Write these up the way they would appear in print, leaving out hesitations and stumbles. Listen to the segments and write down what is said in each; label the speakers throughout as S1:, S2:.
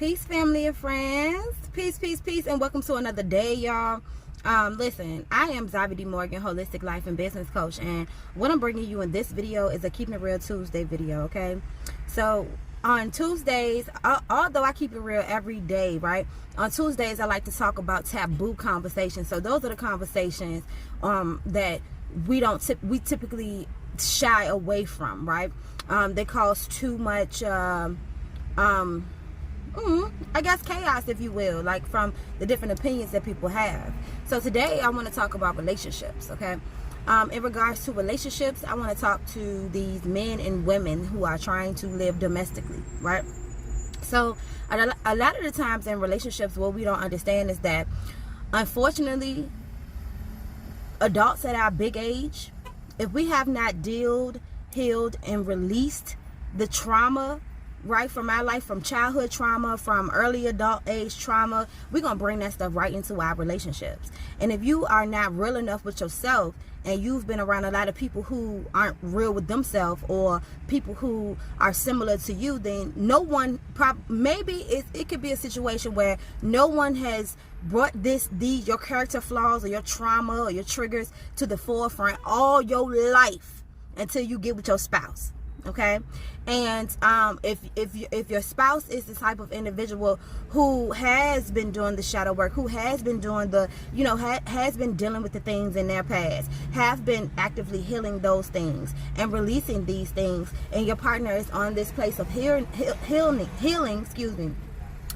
S1: Peace, family and friends. Peace, peace, peace, and welcome to another day, y'all. Listen, I am Xave Morgan, holistic life and business coach, and what I'm bringing you in this video is a Keeping It Real Tuesday video, okay? So on Tuesdays, although I keep it real every day, right? On Tuesdays, I like to talk about taboo conversations. So those are the conversations that we typically shy away from, right? They cause too much I guess chaos, if you will, like from the different opinions that people have. So today I want to talk about relationships, okay? In regards to relationships, I want to talk to these men and women who are trying to live domestically, right? So a lot of the times in relationships, what we don't understand is that, unfortunately, adults at our big age, if we have not healed, and released the trauma, right, from our life, from childhood trauma, from early adult age trauma, we're gonna bring that stuff right into our relationships. And if you are not real enough with yourself, and you've been around a lot of people who aren't real with themselves, or people who are similar to you, then no one, maybe it could be a situation where no one has brought your character flaws or your trauma or your triggers to the forefront all your life until you get with your spouse. Okay, and if your spouse is the type of individual who has been doing the shadow work, who has been doing the, has been dealing with the things in their past, have been actively healing those things and releasing these things, and your partner is on this place of healing,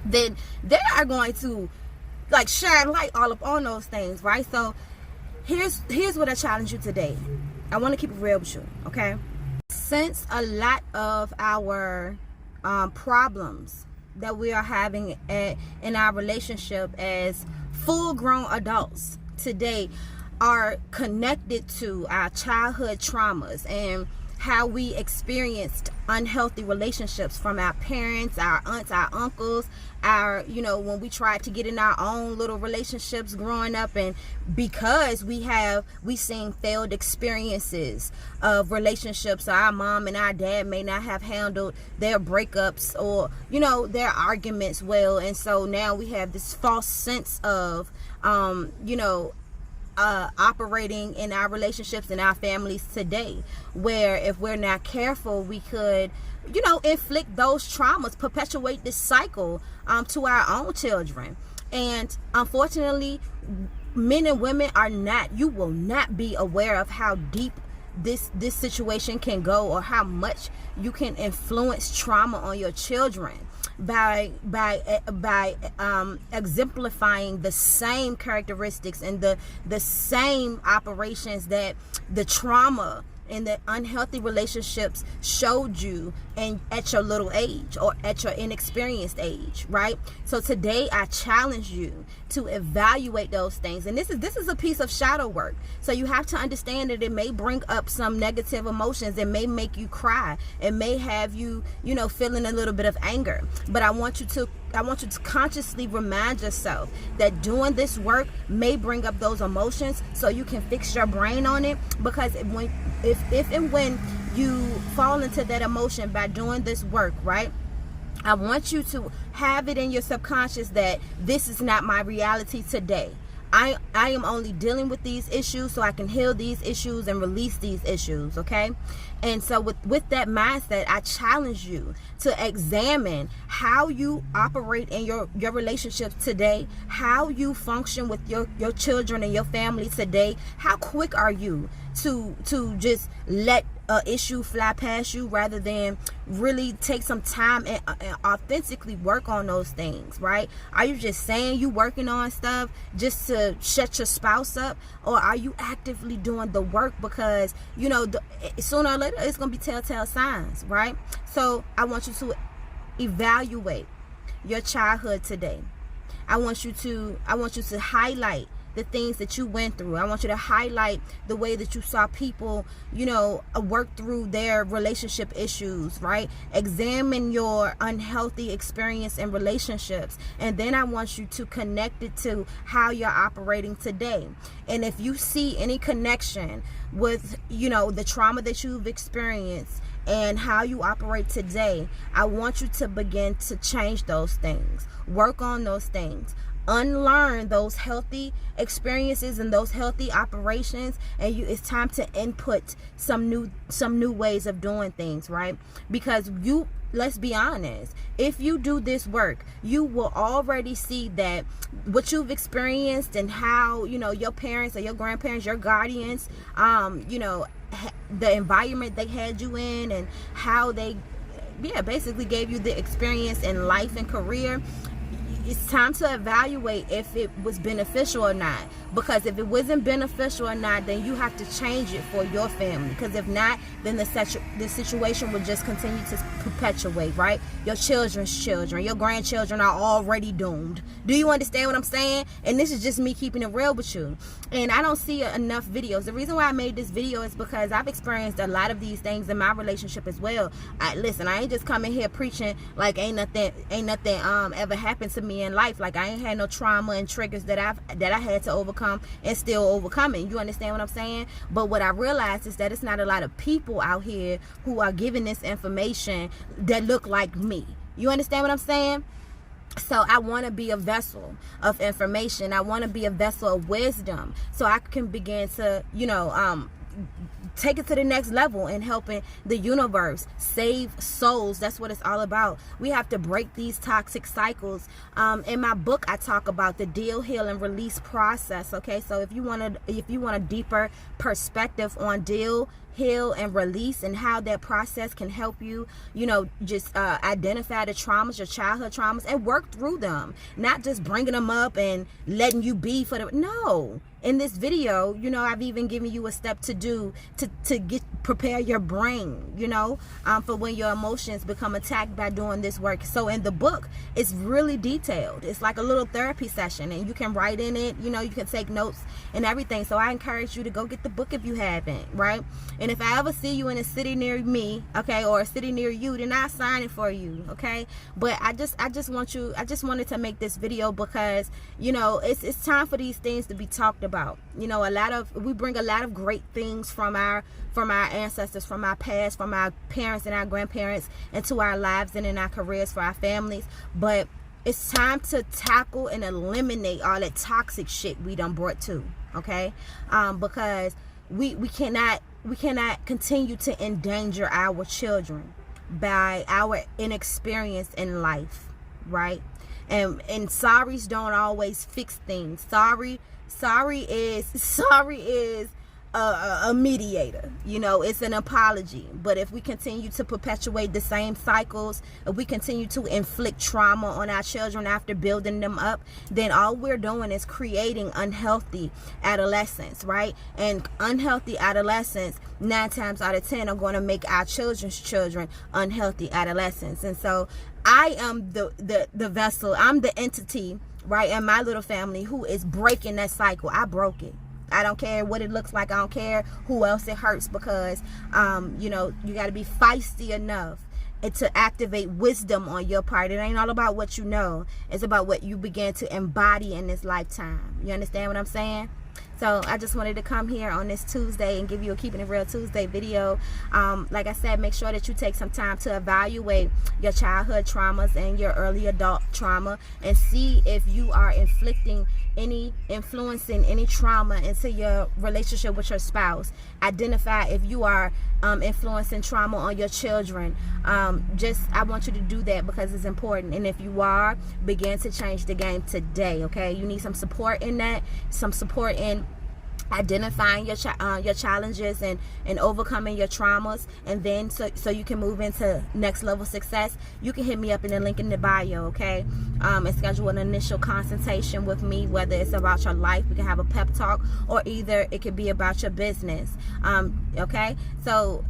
S1: then they are going to like shine light all up on those things, right? So here's what I challenge you today. I want to keep it real with you, okay? Since a lot of our problems that we are having in our relationship as full-grown adults today are connected to our childhood traumas and how we experienced unhealthy relationships from our parents, our aunts, our uncles, when we tried to get in our own little relationships growing up, and because we seen failed experiences of relationships, our mom and our dad may not have handled their breakups or their arguments well, and so now we have this false sense of operating in our relationships and our families today, where if we're not careful, we could inflict those traumas, perpetuate this cycle to our own children. And unfortunately, men and women you will not be aware of how deep this situation can go, or how much you can influence trauma on your children by exemplifying the same characteristics and the same operations that the trauma and the unhealthy relationships showed you at your little age or at your inexperienced age, right? So today I challenge you to evaluate those things, and this is a piece of shadow work. So you have to understand that it may bring up some negative emotions. It may make you cry. It may have you feeling a little bit of anger. But I want you to consciously remind yourself that doing this work may bring up those emotions, so you can fix your brain on it. Because if and when you fall into that emotion by doing this work, right, I want you to have it in your subconscious that this is not my reality today. I am only dealing with these issues so I can heal these issues and release these issues, okay? And so with that mindset, I challenge you to examine how you operate in your relationships today, how you function with your children and your family today. How quick are you to just let an issue fly past you rather than really take some time and authentically work on those things, right? Are you just saying you working on stuff just to shut your spouse up, or are you actively doing the work? Because sooner or later it's gonna be telltale signs, right? So I want you to evaluate your childhood today. I want you to highlight the things that you went through. I want you to highlight the way that you saw people, work through their relationship issues, right? Examine your unhealthy experience in relationships. And then I want you to connect it to how you're operating today. And if you see any connection with, the trauma that you've experienced and how you operate today, I want you to begin to change those things, work on those things, unlearn those healthy experiences and those healthy operations, and it's time to input some new ways of doing things, right? Because let's be honest, if you do this work, you will already see that what you've experienced and how, your parents or your grandparents, your guardians, the environment they had you in, and how they basically gave you the experience in life and career. It's time to evaluate if it was beneficial or not. Because if it wasn't beneficial or not, then you have to change it for your family. Because if not, then the situation will just continue to perpetuate, right? Your children's children, your grandchildren are already doomed. Do you understand what I'm saying? And this is just me keeping it real with you. And I don't see enough videos. The reason why I made this video is because I've experienced a lot of these things in my relationship as well. Listen, I ain't just coming here preaching like ain't nothing ever happened to me in life. Like, I ain't had no trauma and triggers that I had to overcome and still overcoming. You understand what I'm saying? But what I realized is that it's not a lot of people out here who are giving this information that look like me. You understand what I'm saying? So I want to be a vessel of information. I want to be a vessel of wisdom, so I can begin to, take it to the next level in helping the universe save souls. That's what it's all about. We have to break these toxic cycles. In my book, I talk about the deal, heal, and release process. Okay, so if you want a deeper perspective on deal, heal, and release, and how that process can help you, just identify the traumas, your childhood traumas, and work through them, not just bringing them up and letting you be for the no. In this video, I've even given you a step to do to prepare your brain, for when your emotions become attacked by doing this work. So in the book, it's really detailed. It's like a little therapy session, and you can write in it, you can take notes and everything. So I encourage you to go get the book if you haven't, right? And if I ever see you in a city near me, okay, or a city near you, then I'll sign it for you, okay? But I just wanted to make this video because, it's time for these things to be talked about. We bring a lot of great things from our ancestors, from our past, from our parents and our grandparents into our lives and in our careers for our families. But it's time to tackle and eliminate all that toxic shit we done brought to, okay? Because we cannot continue to endanger our children by our inexperience in life, right? And sorries don't always fix things. Sorry is a mediator. It's an apology. But if we continue to perpetuate the same cycles, if we continue to inflict trauma on our children after building them up, then all we're doing is creating unhealthy adolescents, right? And unhealthy adolescents, 9 times out of 10, are going to make our children's children unhealthy adolescents. And so I am the vessel, I'm the entity, right, in my little family who is breaking that cycle. I broke it. I don't care what it looks like. I don't care who else it hurts, because you got to be feisty enough to activate wisdom on your part. It ain't all about what you know. It's about what you begin to embody in this lifetime. You understand what I'm saying? So I just wanted to come here on this Tuesday and give you a Keeping It Real Tuesday video. Like I said, make sure that you take some time to evaluate your childhood traumas and your early adult trauma, and see if you are influencing any trauma into your relationship with your spouse. Identify if you are influencing trauma on your children. I want you to do that because it's important. And if you are, begin to change the game today, okay? You need some support in that, some support in identifying your challenges and overcoming your traumas, and then so you can move into next level success. You can hit me up in the link in the bio, okay? And schedule an initial consultation with me, whether it's about your life, we can have a pep talk, or either it could be about your business. Okay, so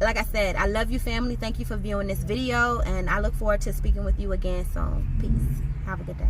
S1: like I said, I love you, family. Thank you for viewing this video, and I look forward to speaking with you again soon. Peace. Have a good day.